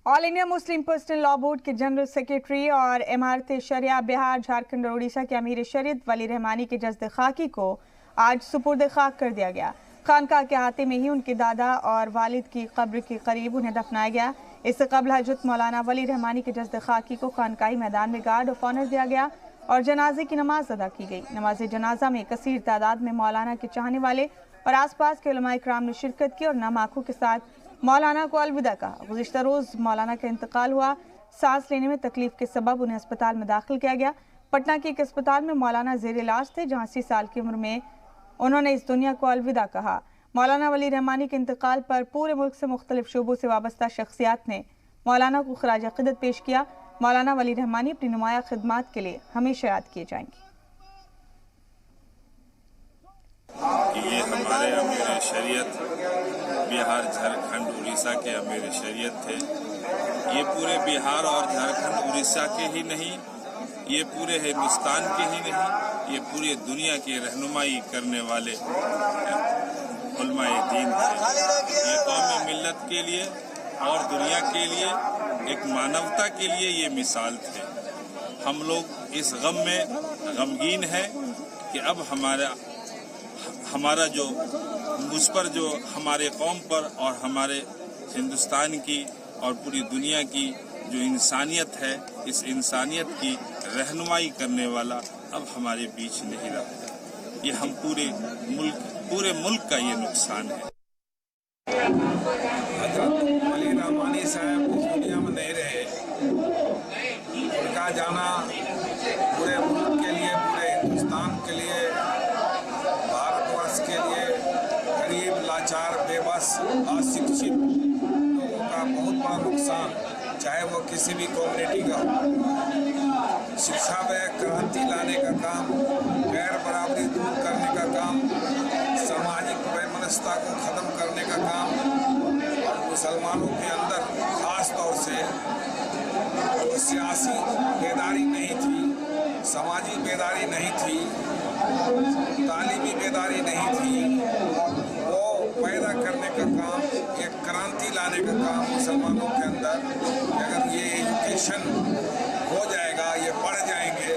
All India Muslim personal law board के general secretary और इमारत शरिया बिहार, झारखंड और उड़ीसा के अमीर शरीयत वली रहमानी के जस्द खाकी को आज सुपुर्द खाक कर दिया गया। खानका के अहाते में ही उनके दादा और वालिद की कब्र के करीब उन्हें दफनाया गया। इससे कबल हजरत मौलाना वली रहमानी के जस्द खाकी को खानकाही मैदान में गार्ड ऑफ ऑनर दिया गया और जनाजे की नमाज अदा की गई। नमाज जनाजा में कसीर तादाद में मौलाना के चाहने वाले और आसपास के उलमाए इकराम ने शिरकत की और नम आंखों के साथ मौलाना को अलविदा कहा। गुज़िश्ता रोज़ मौलाना का इंतकाल हुआ। सांस लेने में तकलीफ के सबब उन्हें अस्पताल में दाखिल किया गया। पटना के एक अस्पताल में मौलाना ज़ेर इलाज थे, जहाँ 80 साल की उम्र में उन्होंने इस दुनिया को अलविदा कहा। मौलाना वली रहमानी के इंतकाल पर पूरे मुल्क से मुख्तलिफ शोबों से वाबस्ता शख्सियात ने मौलाना को खराज अक़ीदत पेश किया। मौलाना वली रहमानी अपनी नुमाया खिदमात के लिए हमेशा याद किए जाएंगे। ये हमारे अमीर शरीयत बिहार, झारखंड, उड़ीसा के अमीर शरीयत थे। ये पूरे बिहार और झारखंड, उड़ीसा के ही नहीं, ये पूरे हिंदुस्तान के ही नहीं, ये पूरी दुनिया की रहनुमाई करने वाले उलमाए दीन थे। ये कौमी मिल्लत के लिए और दुनिया के लिए, एक मानवता के लिए ये मिसाल थे। हम लोग इस गम में गमगीन हैं कि अब हमारा जो मुझ पर, जो हमारे कौम पर और हमारे हिंदुस्तान की और पूरी दुनिया की जो इंसानियत है, इस इंसानियत की रहनुमाई करने वाला अब हमारे बीच नहीं रहा। ये हम पूरे मुल्क का ये नुकसान है। हज़रत वली रहमानी साहब इस दुनिया में नहीं रहे। उनका जाना पूरे मुल्क के लिए, पूरे हिंदुस्तान के लिए, भारतवर्ष के लिए गरीब, लाचार, बेबस, अशिक्षित लोगों का बहुत बड़ा नुकसान, चाहे वो किसी भी कम्युनिटी का हो। शिक्षा में क्रांति लाने का काम, गैर बराबरी दूर करने का काम, सामाजिक वैमनस्यता को ख़त्म करने का काम, और मुसलमानों के अंदर ख़ास तौर से जो सियासी बेदारी नहीं थी, समाजी बेदारी नहीं थी, तालीमी बेदारी नहीं थी, वो पैदा करने का काम, एक क्रांति लाने का काम मुसलमानों के अंदर। अगर ये एजुकेशन हो जाएगा, ये बढ़ जाएंगे